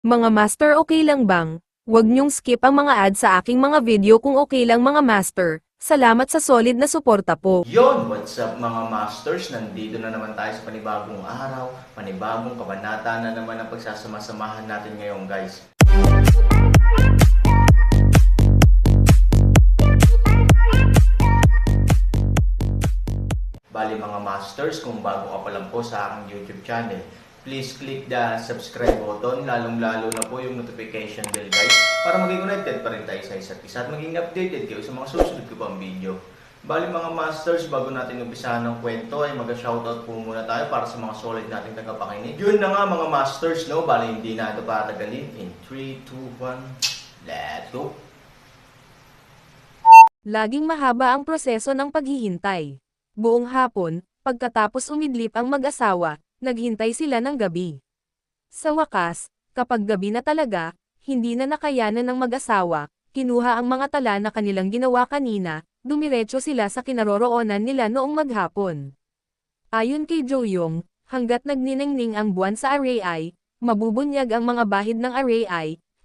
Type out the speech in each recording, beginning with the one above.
Mga master, okay lang bang? Huwag niyong skip ang mga ads sa aking mga video kung okay lang mga master. Salamat sa solid na suporta po. Yon, what's up mga masters? Nandito na naman tayo sa panibagong araw, panibagong kabanata na naman ang pagsasama-samahan natin ngayon guys. Bali mga masters, kung bago ka pa lang po sa aking YouTube channel, please click the subscribe button, lalong-lalo na po yung notification bell guys, para maging connected pa rin tayo sa isa't isa at maging updated kayo sa mga susunod ko pang video. Bali mga masters, bago natin umpisahan ng kwento ay mag-shoutout po muna tayo para sa mga solid nating tagapakinig. Yun na nga mga masters, no? Bali hindi na ito patagalin. In 3, 2, 1, let's go! Laging mahaba ang proseso ng paghihintay. Buong hapon, pagkatapos umidlip ang mag-asawa, naghintay sila ng gabi. Sa wakas, kapag gabi na talaga, hindi na nakayanan ng mag-asawa, kinuha ang mga tala na kanilang ginawa kanina, dumiretso sila sa kinaroroonan nila noong maghapon. Ayon kay Joyong, hanggat nagniningning ang buwan sa Array, mabubunyag ang mga bahid ng Array,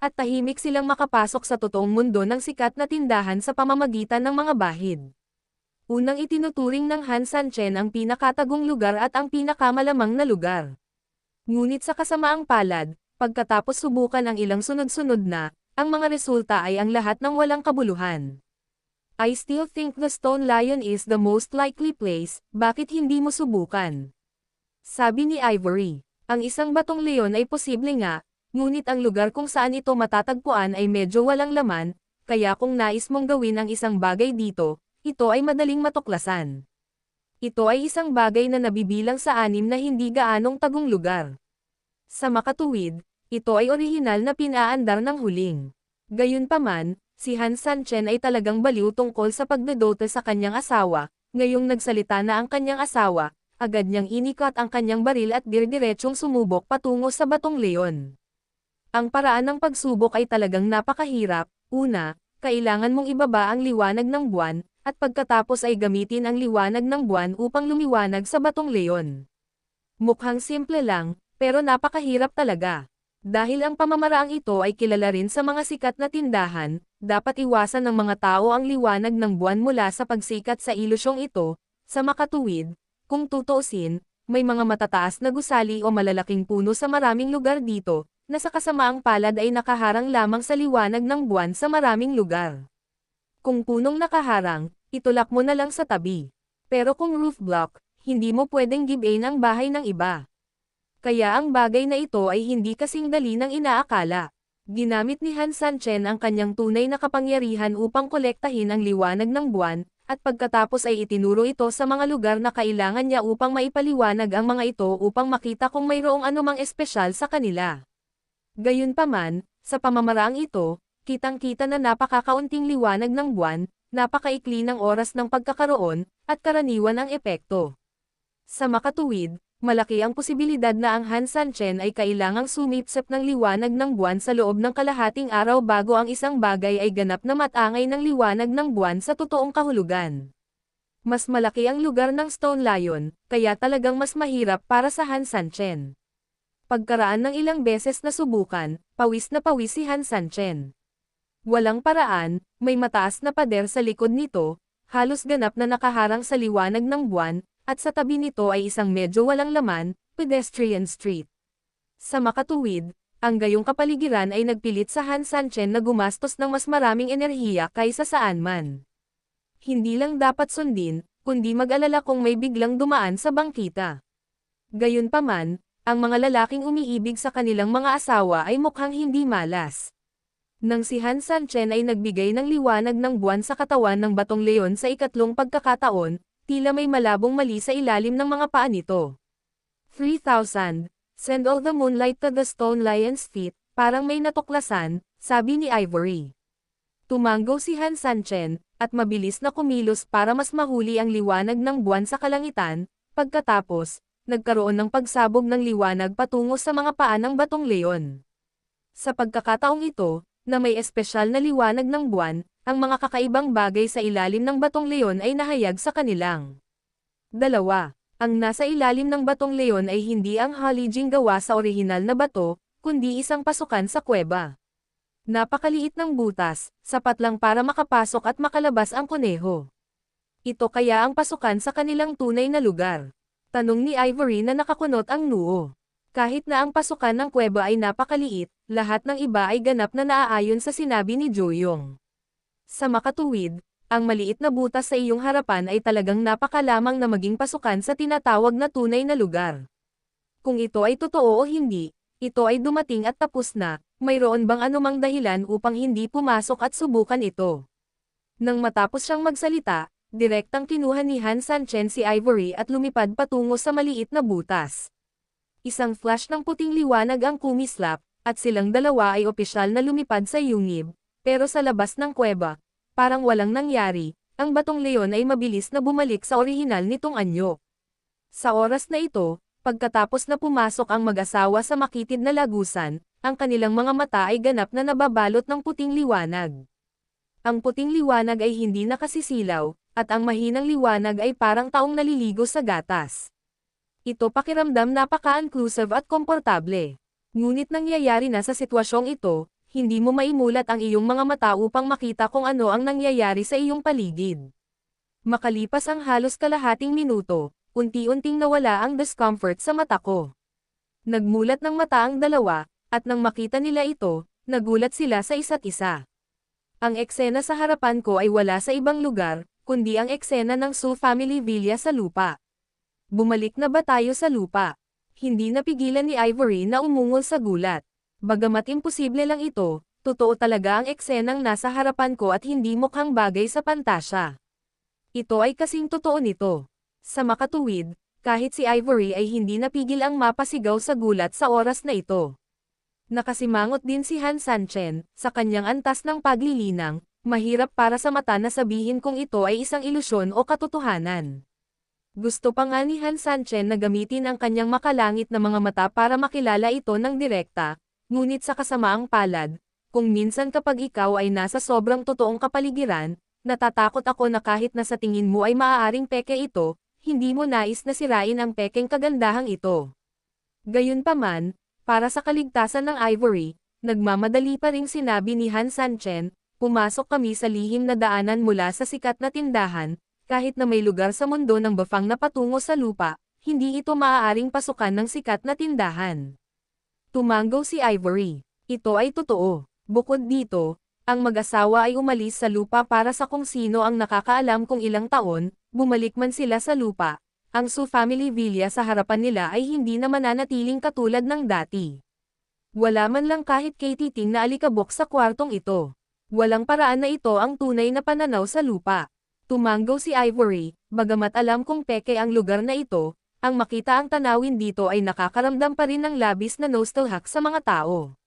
at tahimik silang makapasok sa totoong mundo ng sikat na tindahan sa pamamagitan ng mga bahid. Unang itinuturing ng Han Sanchen ang pinakatagong lugar at ang pinakamalamang na lugar. Ngunit sa kasamaang palad, pagkatapos subukan ang ilang sunod-sunod na, ang mga resulta ay ang lahat ng walang kabuluhan. I still think the Stone Lion is the most likely place, bakit hindi mo subukan? Sabi ni Ivory, ang isang batong leon ay posible nga, ngunit ang lugar kung saan ito matatagpuan ay medyo walang laman, kaya kung nais mong gawin ang isang bagay dito, ito ay madaling matuklasan. Ito ay isang bagay na nabibilang sa 6 na hindi gaanong tagong lugar. Sa makatuwid, ito ay orihinal na pinaandar ng huling. Gayunpaman, si Han Sanchen ay talagang baliw tungkol sa pagdedote sa kanyang asawa, ngayong nagsalita na ang kanyang asawa, agad niyang inikat ang kanyang baril at dirdiretsong sumubok patungo sa batong leon. Ang paraan ng pagsubok ay talagang napakahirap. Una, kailangan mong ibaba ang liwanag ng buwan, at pagkatapos ay gamitin ang liwanag ng buwan upang lumiwanag sa batong leon. Mukhang simple lang, pero napakahirap talaga. Dahil ang pamamaraang ito ay kilala rin sa mga sikat na tindahan, dapat iwasan ng mga tao ang liwanag ng buwan mula sa pagsikat sa ilusyong ito. Sa makatuwid, kung tutuusin, may mga matataas na gusali o malalaking puno sa maraming lugar dito, na sa kasamaang palad ay nakaharang lamang sa liwanag ng buwan sa maraming lugar. Kung punong nakaharang, itulak mo na lang sa tabi. Pero kung roof block, hindi mo pwedeng give-in ang bahay ng iba. Kaya ang bagay na ito ay hindi kasing dali ng inaakala. Ginamit ni Han Sanchen ang kanyang tunay na kapangyarihan upang kolektahin ang liwanag ng buwan, at pagkatapos ay itinuro ito sa mga lugar na kailangan niya upang maipaliwanag ang mga ito upang makita kung mayroong anumang espesyal sa kanila. Gayunpaman, sa pamamaraang ito, kitang-kita na napakakaunting liwanag ng buwan, napakaikli ng oras ng pagkakaroon, at karaniwan ang epekto. Sa makatuwid, malaki ang posibilidad na ang Han Sanchen ay kailangang sumipsep ng liwanag ng buwan sa loob ng kalahating araw bago ang isang bagay ay ganap na matangay ng liwanag ng buwan sa totoong kahulugan. Mas malaki ang lugar ng Stone Lion, kaya talagang mas mahirap para sa Han Sanchen. Pagkaraan ng ilang beses na subukan, pawis na pawis si Han Sanchen. Walang paraan, may mataas na pader sa likod nito, halos ganap na nakaharang sa liwanag ng buwan, at sa tabi nito ay isang medyo walang laman, pedestrian street. Sa makatuwid, ang gayong kapaligiran ay nagpilit sa Han Sanchen na gumastos ng mas maraming enerhiya kaysa saan man. Hindi lang dapat sundin, kundi mag-alala kung may biglang dumaan sa bangkita. Gayunpaman, ang mga lalaking umiibig sa kanilang mga asawa ay mukhang hindi malas. Nang si Han Sanchen ay nagbigay ng liwanag ng buwan sa katawan ng batong leon sa ikatlong pagkakataon, tila may malabong mali sa ilalim ng mga paa nito. 3,000. Send all the moonlight to the Stone Lion's feet, parang may natuklasan, sabi ni Ivory. Tumango si Han Sanchen, at mabilis na kumilos para mas mahuli ang liwanag ng buwan sa kalangitan, pagkatapos, nagkaroon ng pagsabog ng liwanag patungo sa mga paa ng batong leon. Sa pagkakataong ito, na may espesyal na liwanag ng buwan, ang mga kakaibang bagay sa ilalim ng batong leon ay nahayag sa kanilang. 2. Ang nasa ilalim ng batong leon ay hindi ang halijing gawa sa orihinal na bato, kundi isang pasukan sa kuweba. Napakaliit ng butas, sapat lang para makapasok at makalabas ang kuneho. Ito kaya ang pasukan sa kanilang tunay na lugar? Tanong ni Ivory na nakakunot ang noo. Kahit na ang pasukan ng kuweba ay napakaliit, lahat ng iba ay ganap na naaayon sa sinabi ni Joyong. Sa makatuwid, ang maliit na butas sa iyong harapan ay talagang napakalamang na maging pasukan sa tinatawag na tunay na lugar. Kung ito ay totoo o hindi, ito ay dumating at tapos na, mayroon bang anumang dahilan upang hindi pumasok at subukan ito? Nang matapos siyang magsalita, direktang kinuha ni Han Sanchen si Ivory at lumipad patungo sa maliit na butas. Isang flash ng puting liwanag ang kumislap, at silang dalawa ay opisyal na lumipad sa yungib, pero sa labas ng kuweba, parang walang nangyari, ang batong leon ay mabilis na bumalik sa orihinal nitong anyo. Sa oras na ito, pagkatapos na pumasok ang mag-asawa sa makitid na lagusan, ang kanilang mga mata ay ganap na nababalot ng puting liwanag. Ang puting liwanag ay hindi nakasisilaw, at ang mahinang liwanag ay parang taong naliligo sa gatas. Ito pakiramdam napaka-inclusive at komportable. Ngunit nangyayari na sa sitwasyong ito, hindi mo maimulat ang iyong mga mata upang makita kung ano ang nangyayari sa iyong paligid. Makalipas ang halos kalahating minuto, unti-unting nawala ang discomfort sa mata ko. Nagmulat ng mata ang dalawa, at nang makita nila ito, nagulat sila sa isa't isa. Ang eksena sa harapan ko ay wala sa ibang lugar, kundi ang eksena ng Su Family Villa sa lupa. Bumalik na ba tayo sa lupa? Hindi napigilan ni Ivory na umungol sa gulat. Bagamat imposible lang ito, totoo talaga ang eksenang nasa harapan ko at hindi mukhang bagay sa pantasya. Ito ay kasing totoo nito. Sa makatuwid, kahit si Ivory ay hindi napigil ang mapasigaw sa gulat sa oras na ito. Nakasimangot din si Han Sanchen, sa kanyang antas ng paglilinang, mahirap para sa mata na sabihin kung ito ay isang ilusyon o katotohanan. Gusto pa nga ni Han Sanchen na gamitin ang kanyang makalangit na mga mata para makilala ito ng direkta, ngunit sa kasamaang palad, kung minsan kapag ikaw ay nasa sobrang totoong kapaligiran, natatakot ako na kahit na sa tingin mo ay maaaring peke ito, hindi mo nais na sirain ang pekeng kagandahang ito. Gayunpaman, para sa kaligtasan ng Ivory, nagmamadali pa ring sinabi ni Han Sanchen, pumasok kami sa lihim na daanan mula sa sikat na tindahan, kahit na may lugar sa mundo ng bafang na patungo sa lupa, hindi ito maaaring pasukan ng sikat na tindahan. Tumanggaw si Ivory. Ito ay totoo. Bukod dito, ang mag-asawa ay umalis sa lupa para sa kung sino ang nakakaalam kung ilang taon, bumalik man sila sa lupa. Ang Su Family Villa sa harapan nila ay hindi na mananatiling katulad ng dati. Wala man lang kahit katiting na alikabok sa kwartong ito. Walang paraan na ito ang tunay na pananaw sa lupa. Tumanggaw si Ivory, bagamat alam kong peke ang lugar na ito, ang makita ang tanawin dito ay nakakaramdam pa rin ng labis na nostalgia sa mga tao.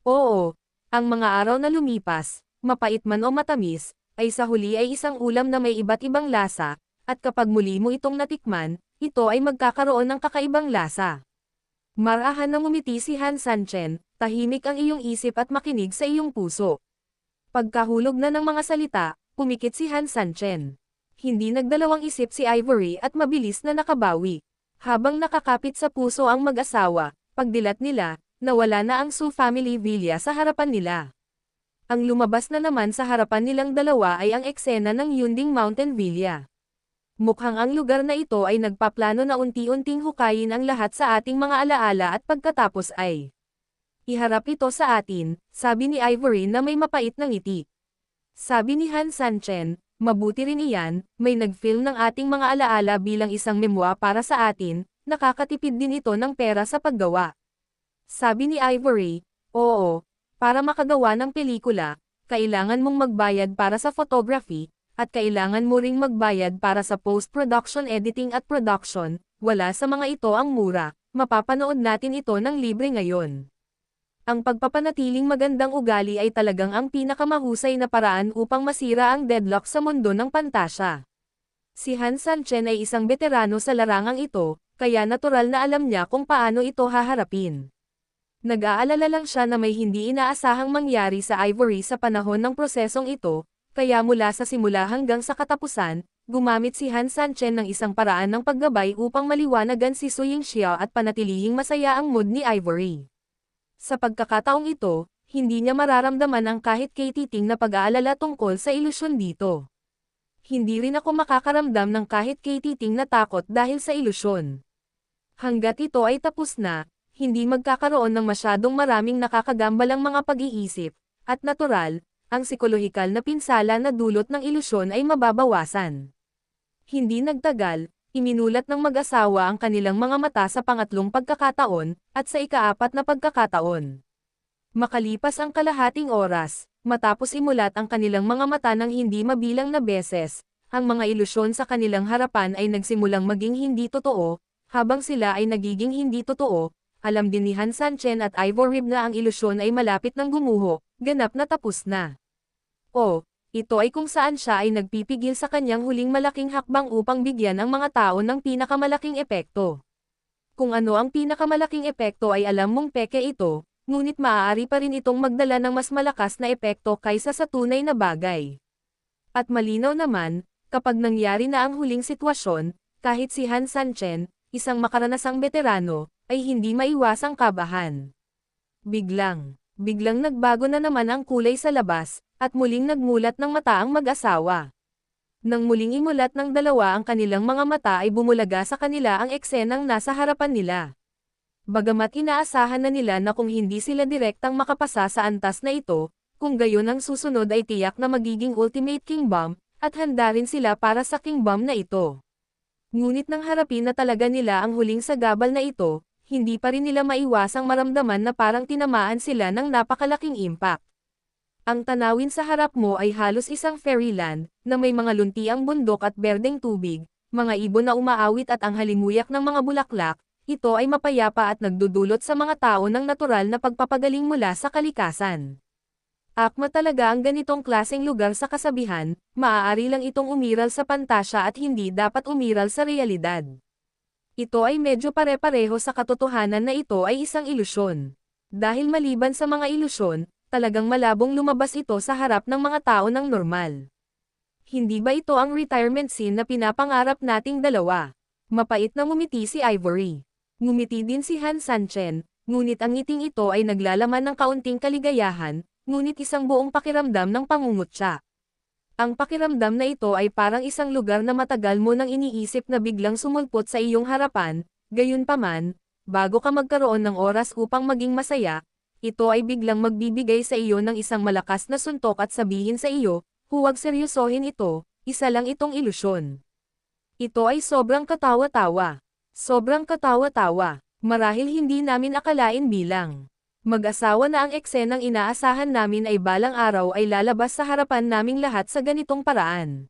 Oo, ang mga araw na lumipas, mapait man o matamis, ay sa huli ay isang ulam na may iba't ibang lasa, at kapag muli mo itong natikman, ito ay magkakaroon ng kakaibang lasa. Marahan na ngumiti si Han Sanchen, tahimik ang iyong isip at makinig sa iyong puso. Pagkahulog na ng mga salita, pumikit si Han Sanchen. Hindi nagdalawang isip si Ivory at mabilis na nakabawi. Habang nakakapit sa puso ang mag-asawa, pagdilat nila, nawala na ang Su Family Villa sa harapan nila. Ang lumabas na naman sa harapan nilang dalawa ay ang eksena ng Yunding Mountain Villa. Mukhang ang lugar na ito ay nagpaplano na unti-unting hukayin ang lahat sa ating mga alaala at pagkatapos ay iharap ito sa atin, sabi ni Ivory na may mapait na ngiti. Sabi ni Han Sanchen, mabuti rin iyan, may nag-film ng ating mga alaala bilang isang memwa para sa atin, nakakatipid din ito ng pera sa paggawa. Sabi ni Ivory, oo, para makagawa ng pelikula, kailangan mong magbayad para sa photography, at kailangan mo ring magbayad para sa post-production editing at production, wala sa mga ito ang mura, mapapanood natin ito ng libre ngayon. Ang pagpapanatiling magandang ugali ay talagang ang pinakamahusay na paraan upang masira ang deadlock sa mundo ng pantasya. Si Han Sanchen ay isang veterano sa larangang ito, kaya natural na alam niya kung paano ito haharapin. Nag-aalala lang siya na may hindi inaasahang mangyari sa Ivory sa panahon ng prosesong ito, kaya mula sa simula hanggang sa katapusan, gumamit si Han Sanchen ng isang paraan ng paggabay upang maliwanagan si Su Yingxiao at panatilihing masaya ang mood ni Ivory. Sa pagkakataong ito, hindi niya mararamdaman ang kahit kay-titing na pag-aalala tungkol sa ilusyon dito. Hindi rin ako makakaramdam ng kahit kay-titing na takot dahil sa ilusyon. Hanggat ito ay tapos na, hindi magkakaroon ng masyadong maraming nakakagambalang mga pag-iisip, at natural, ang psikolohikal na pinsala na dulot ng ilusyon ay mababawasan. Hindi nagtagal, iminulat ng mag-asawa ang kanilang mga mata sa pangatlong pagkakataon, at sa ikaapat na pagkakataon. Makalipas ang kalahating oras, matapos imulat ang kanilang mga mata ng hindi mabilang na beses, ang mga ilusyon sa kanilang harapan ay nagsimulang maging hindi totoo, habang sila ay nagiging hindi totoo. Alam din ni Han Sanchen at Ivor Rib na ang ilusyon ay malapit ng gumuho, ganap na tapos na. Ito ay kung saan siya ay nagpipigil sa kanyang huling malaking hakbang upang bigyan ang mga tao ng pinakamalaking epekto. Kung ano ang pinakamalaking epekto ay alam mong peke ito, ngunit maaari pa rin itong magdala ng mas malakas na epekto kaysa sa tunay na bagay. At malinaw naman, kapag nangyari na ang huling sitwasyon, kahit si Han Sanchen, isang makaranasang veterano, ay hindi maiwasang kabahan. Biglang nagbago na naman ang kulay sa labas, at muling nagmulat ng mata ang mag-asawa. Nang muling imulat ng dalawa ang kanilang mga mata ay bumulaga sa kanila ang eksenang nasa harapan nila. Bagamat inaasahan na nila na kung hindi sila direktang makapasa sa antas na ito, kung gayon ang susunod ay tiyak na magiging ultimate king bomb, at handa rin sila para sa king bomb na ito. Ngunit nang harapin na talaga nila ang huling sagabal na ito, hindi pa rin nila maiwasang maramdaman na parang tinamaan sila ng napakalaking impact. Ang tanawin sa harap mo ay halos isang fairyland, na may mga luntiang bundok at berdeng tubig, mga ibon na umaawit at ang halimuyak ng mga bulaklak. Ito ay mapayapa at nagdudulot sa mga tao ng natural na pagpapagaling mula sa kalikasan. Akma talaga ang ganitong klaseng lugar sa kasabihan, maaari lang itong umiral sa pantasya at hindi dapat umiral sa realidad. Ito ay medyo pare-pareho sa katotohanan na ito ay isang ilusyon. Dahil maliban sa mga ilusyon, talagang malabong lumabas ito sa harap ng mga tao ng normal. Hindi ba ito ang retirement scene na pinapangarap nating dalawa? Mapait na ngumiti si Ivory. Ngumiti din si Han Sanchen, ngunit ang ngiting ito ay naglalaman ng kaunting kaligayahan, ngunit isang buong pakiramdam ng pangungutya. Ang pakiramdam na ito ay parang isang lugar na matagal mo nang iniisip na biglang sumulpot sa iyong harapan, gayunpaman, bago ka magkaroon ng oras upang maging masaya, ito ay biglang magbibigay sa iyo ng isang malakas na suntok at sabihin sa iyo, huwag seryosohin ito, isa lang itong ilusyon. Ito ay sobrang katawa-tawa. Sobrang katawa-tawa. Marahil hindi namin akalain bilang mag-asawa na ang eksenang inaasahan namin ay balang araw ay lalabas sa harapan naming lahat sa ganitong paraan.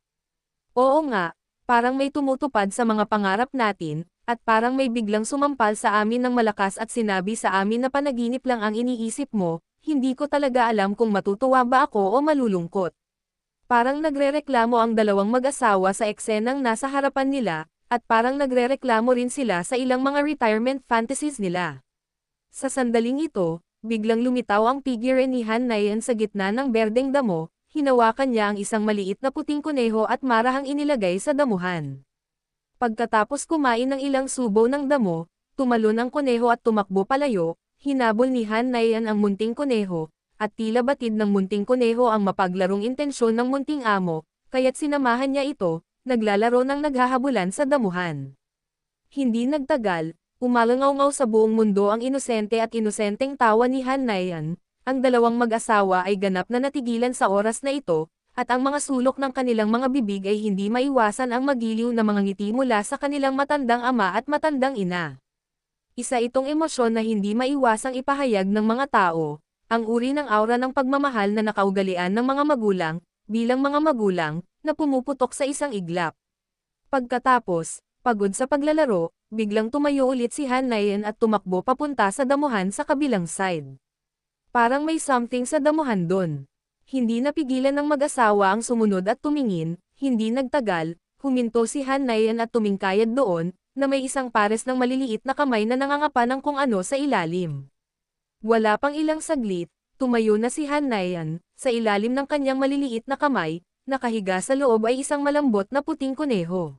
Oo nga, parang may tumutupad sa mga pangarap natin, at parang may biglang sumampal sa amin ng malakas at sinabi sa amin na panaginip lang ang iniisip mo, hindi ko talaga alam kung matutuwa ba ako o malulungkot. Parang nagrereklamo ang dalawang mag-asawa sa eksenang nasa harapan nila, at parang nagrereklamo rin sila sa ilang mga retirement fantasies nila. Sa sandaling ito, biglang lumitaw ang figure ni Han Nayan sa gitna ng berdeng damo, hinawakan niya ang isang maliit na puting kuneho at marahang inilagay sa damuhan. Pagkatapos kumain ng ilang subo ng damo, tumalon ang kuneho at tumakbo palayo, hinabol ni Han Nayan ang munting kuneho, at tila batid ng munting kuneho ang mapaglarong intensyon ng munting amo, kaya't sinamahan niya ito, naglalaro ng naghahabulan sa damuhan. Hindi nagtagal, umalangaw-ngaw sa buong mundo ang inosente at inosenteng tawa ni Han Nayan. Ang dalawang mag-asawa ay ganap na natigilan sa oras na ito, at ang mga sulok ng kanilang mga bibig ay hindi maiwasan ang magiliw na mga ngiti mula sa kanilang matandang ama at matandang ina. Isa itong emosyon na hindi maiwasang ipahayag ng mga tao, ang uri ng aura ng pagmamahal na nakaugalian ng mga magulang, bilang mga magulang, na pumuputok sa isang iglap. Pagkatapos, pagod sa paglalaro, biglang tumayo ulit si Han Nayan at tumakbo papunta sa damuhan sa kabilang side. Parang may something sa damuhan doon. Hindi napigilan ng mag-asawa ang sumunod at tumingin, hindi nagtagal, huminto si Han Nayan at tumingkayad doon, na may isang pares ng maliliit na kamay na nangangapa ng kung ano sa ilalim. Wala pang ilang saglit, tumayo na si Han Nayan, sa ilalim ng kanyang maliliit na kamay, nakahiga sa loob ay isang malambot na puting kuneho.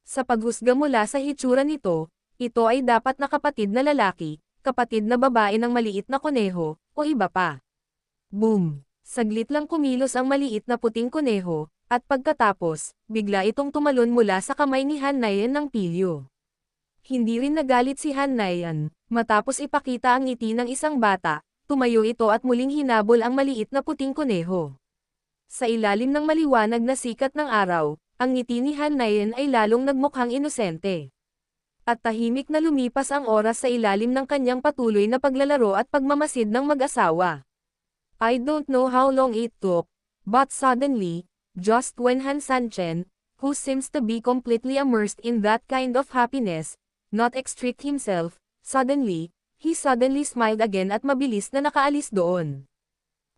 Sa paghusga mula sa hitsura nito, ito ay dapat na kapatid na lalaki, kapatid na babae ng maliit na kuneho, o iba pa. Boom! Saglit lang kumilos ang maliit na puting kuneho, at pagkatapos, bigla itong tumalon mula sa kamay ni Hanayan ng pilyo. Hindi rin nagalit si Hanayan, matapos ipakita ang ngiti ng isang bata, tumayo ito at muling hinabol ang maliit na puting kuneho. Sa ilalim ng maliwanag na sikat ng araw, ang ngiti ni Hanayan ay lalong nagmukhang inosente. At tahimik na lumipas ang oras sa ilalim ng kanyang patuloy na paglalaro at pagmamasid ng mag-asawa. I don't know how long it took, but suddenly, just when Han Sanchen, who seems to be completely immersed in that kind of happiness, not extract himself, he suddenly smiled again at mabilis na nakaalis doon.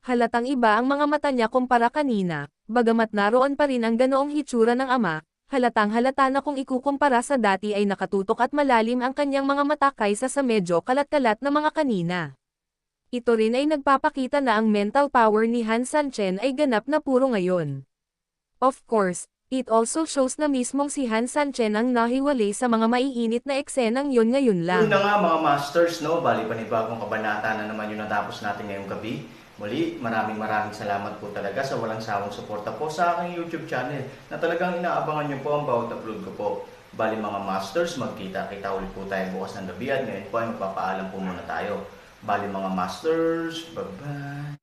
Halatang iba ang mga mata niya kumpara kanina, bagamat naroon pa rin ang ganoong hitsura ng ama, halatang halata na kung ikukumpara sa dati ay nakatutok at malalim ang kanyang mga mata kaysa sa medyo kalat-kalat na mga kanina. Ito rin ay nagpapakita na ang mental power ni Han Sanchen ay ganap na puro ngayon. Of course, it also shows na mismong si Han Sanchen ang nahiwalay sa mga maiinit na eksenang yon ngayon lang. Yun na nga mga masters, no? Bali panibagong kabanata na naman yung natapos natin ngayong gabi. Muli, maraming salamat po talaga sa walang sawang suporta po sa aking YouTube channel na talagang inaabangan nyo po ang bawat upload ko po. Bali mga masters, magkita-kita ulit po tayo bukas ng gabi at ngayon po ay magpapaalam po muna tayo. Bali mga masters, bye-bye!